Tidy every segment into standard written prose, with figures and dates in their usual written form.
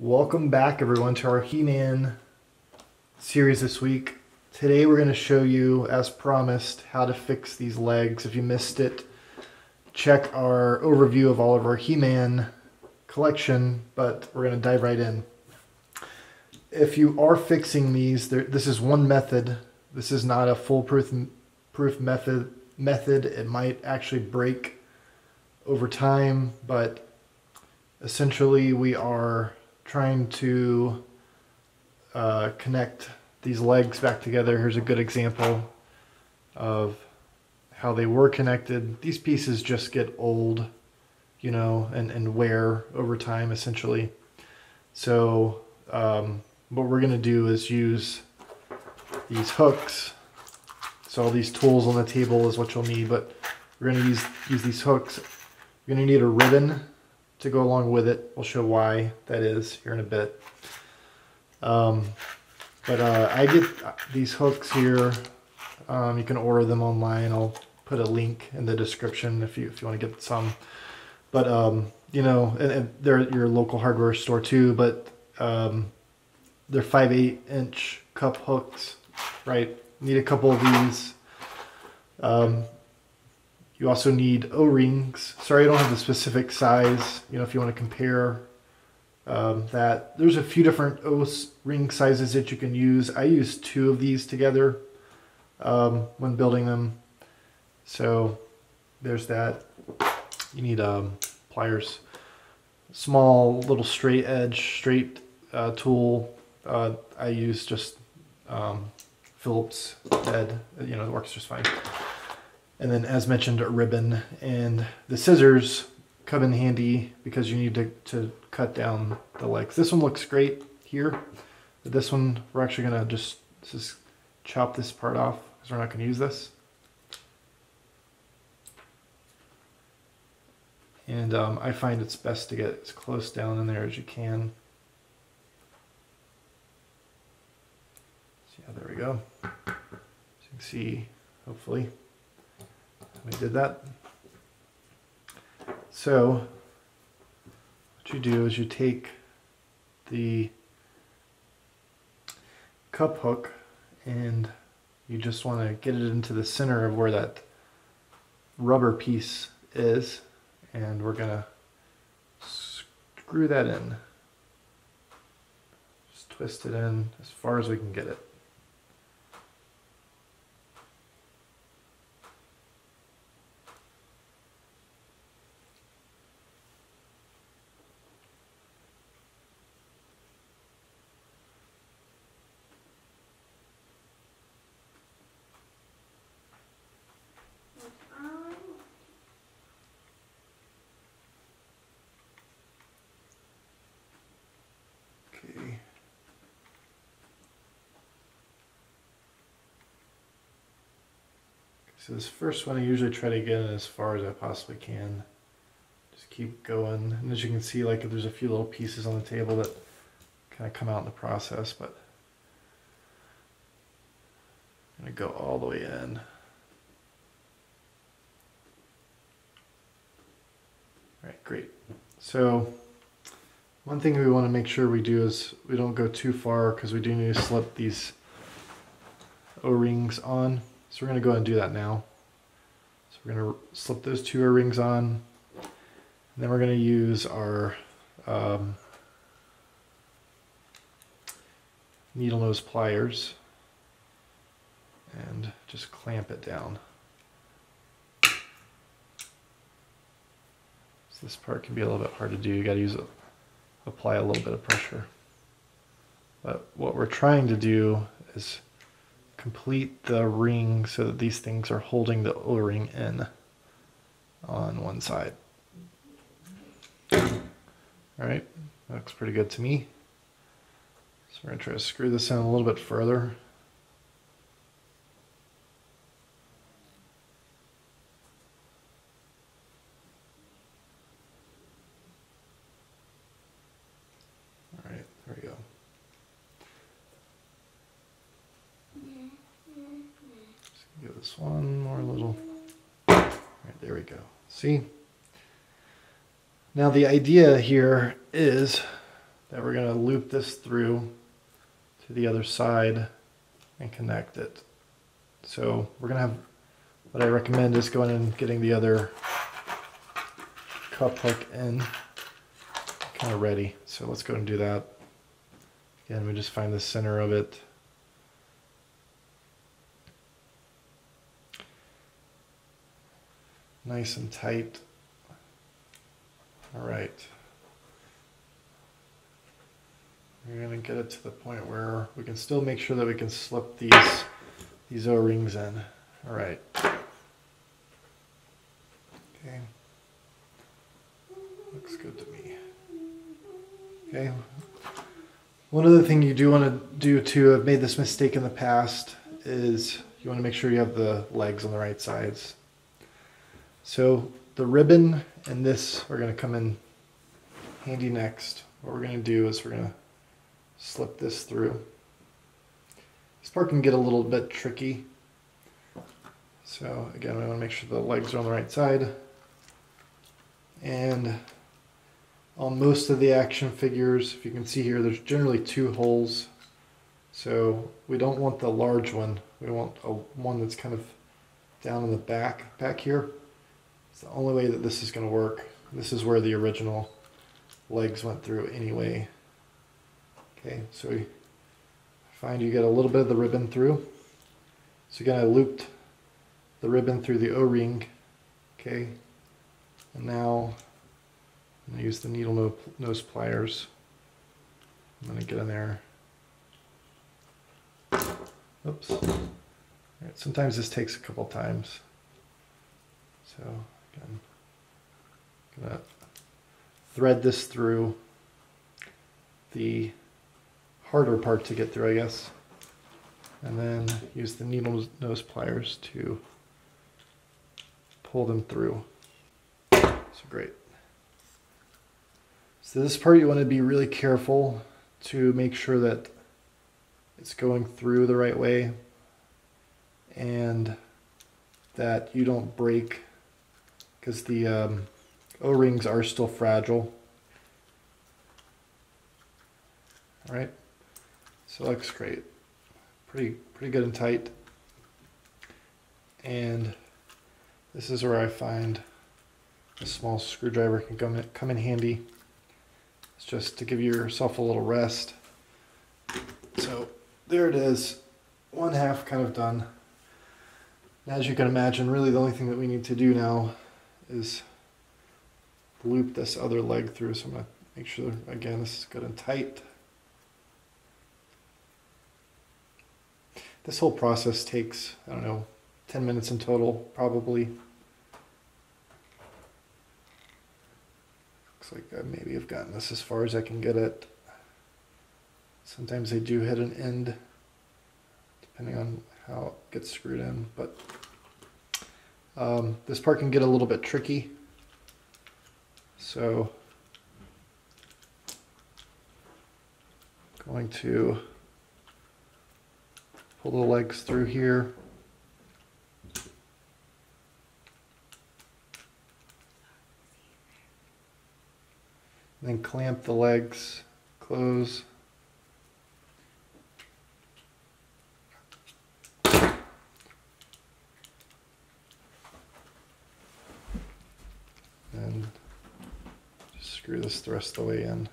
Welcome back everyone to our He-Man series this week. Today we're going to show you, as promised, how to fix these legs. If you missed it, check our overview of all of our He-Man collection, but we're going to dive right in. If you are fixing these, this is one method. This is not a foolproof method. It might actually break over time, but essentially we are trying to connect these legs back together. Here's a good example of how they were connected. These pieces just get old, you know, and wear over time essentially. So what we're going to do is use these hooks. So all these tools on the table is what you'll need, but we're going to use these hooks. You're going to need a ribbon to go along with it. We'll show why that is here in a bit. I get these hooks here. You can order them online. I'll put a link in the description if you want to get some. But you know, and they're at your local hardware store too. But they're 5/8 inch cup hooks, right? Need a couple of these. You also need O-rings. Sorry, I don't have the specific size. You know, if you want to compare that. There's a few different O-ring sizes that you can use. I use 2 of these together when building them. So there's that. You need pliers. Small little straight tool. I use just Phillips head. You know, it works just fine. And then, as mentioned, a ribbon, and the scissors come in handy because you need to cut down the legs. This one looks great here, but this one we're actually gonna just chop this part off because we're not gonna use this. And I find it's best to get as close down in there as you can. So yeah, there we go. So you can see, hopefully, we did that. So what you do is you take the cup hook and you just want to get it into the center of where that rubber piece is, and we're gonna screw that in. Just twist it in as far as we can get it. Okay. So this first one I usually try to get in as far as I possibly can. Just keep going. And as you can see, like, there's a few little pieces on the table that kind of come out in the process, but I'm going to go all the way in. All right, great. So one thing we want to make sure we do is we don't go too far, because we do need to slip these O-rings on. So we're going to go ahead and do that now. So we're going to slip those 2 O-rings on. And then we're going to use our needle nose pliers and just clamp it down. So this part can be a little bit hard to do. You got to apply a little bit of pressure. But what we're trying to do is complete the ring so that these things are holding the O-ring in on one side. All right, that looks pretty good to me. So we're going to try to screw this in a little bit further. All right, there we go. Give this one more little. All right, there we go. See? Now the idea here is that we're going to loop this through to the other side and connect it. So we're going to have, what I recommend is going and getting the other cup hook in kind of ready. So let's go and do that. Again, we just find the center of it. Nice and tight. All right. We're going to get it to the point where we can still make sure that we can slip these O-rings in. All right. Okay. Looks good to me. Okay. One other thing you do want to do too, I've made this mistake in the past, is you want to make sure you have the legs on the right sides. So the ribbon and this are going to come in handy next. What we're going to do is we're going to slip this through. This part can get a little bit tricky. So again, we want to make sure the legs are on the right side. And on most of the action figures, if you can see here, there's generally 2 holes. So we don't want the large one. We want one that's kind of down in the back here. It's the only way that this is going to work. This is where the original legs went through anyway. Okay, so we find you get a little bit of the ribbon through. So again, I looped the ribbon through the O-ring. Okay, and now I'm going to use the needle nose pliers. I'm going to get in there. Oops. All right, sometimes this takes a couple times. So again, I'm going to thread this through the harder part to get through, I guess. And then use the needle nose pliers to pull them through. So great. So this part you want to be really careful to make sure that it's going through the right way and that you don't break, because the O-rings are still fragile. All right, so it looks great. Pretty good and tight. And this is where I find a small screwdriver can come in handy. It's just to give yourself a little rest. So there it is, 1/2 kind of done. And as you can imagine, really the only thing that we need to do now is loop this other leg through. So I'm going to make sure, again, this is good and tight. This whole process takes, I don't know, 10 minutes in total, probably. Looks like I maybe have gotten this as far as I can get it. Sometimes they do hit an end, depending on how it gets screwed in, but this part can get a little bit tricky. So going to pull the legs through here. And then clamp the legs, close. And just screw this the rest of the way in.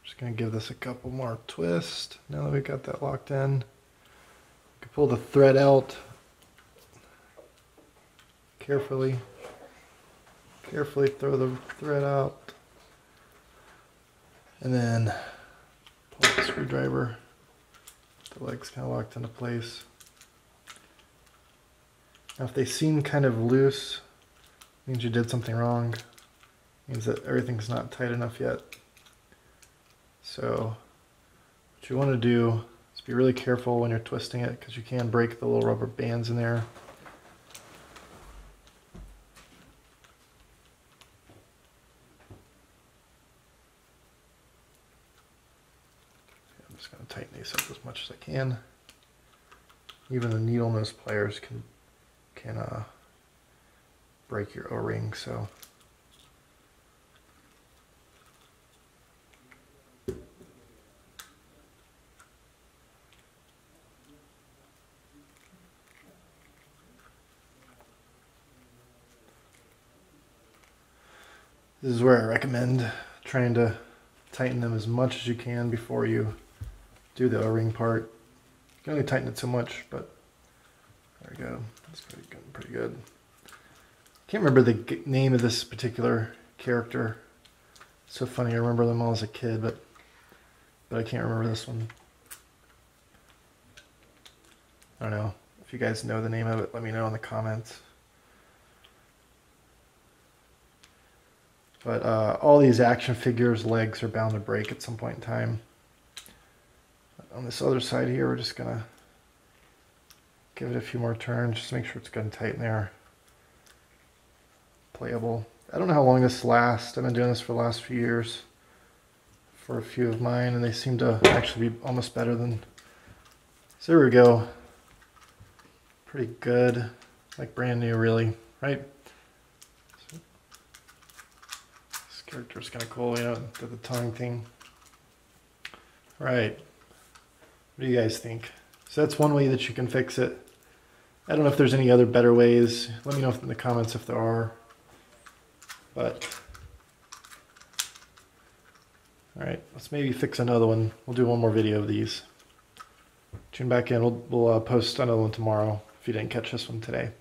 Just going to give this a couple more twists. Now that we got that locked in, you can pull the thread out carefully. Carefully throw the thread out, and then pull the screwdriver. The leg's kind of locked into place. Now, if they seem kind of loose, it means you did something wrong. It means that everything's not tight enough yet. So what you want to do is be really careful when you're twisting it, because you can break the little rubber bands in there. just going to tighten these up as much as I can. Even the needle nose pliers can break your O-ring, so this is where I recommend trying to tighten them as much as you can before you do the O-ring part. You can only tighten it so much, but there we go. That's pretty good. Can't remember the name of this particular character. It's so funny. I remember them all as a kid, but I can't remember this one. I don't know. If you guys know the name of it, let me know in the comments. But all these action figures' legs are bound to break at some point in time. But on this other side here, we're just gonna give it a few more turns, just to make sure it's good and tight in there. Playable. I don't know how long this lasts. I've been doing this for the last few years for a few of mine, and they seem to actually be almost better than. So there we go. Pretty good, like brand new, really, right? This character's kind of cool, you know, did the tongue thing. All right, what do you guys think? So that's one way that you can fix it. I don't know if there's any other better ways. Let me know in the comments if there are. But, all right, let's maybe fix another one. We'll do one more video of these. Tune back in. We'll post another one tomorrow if you didn't catch this one today.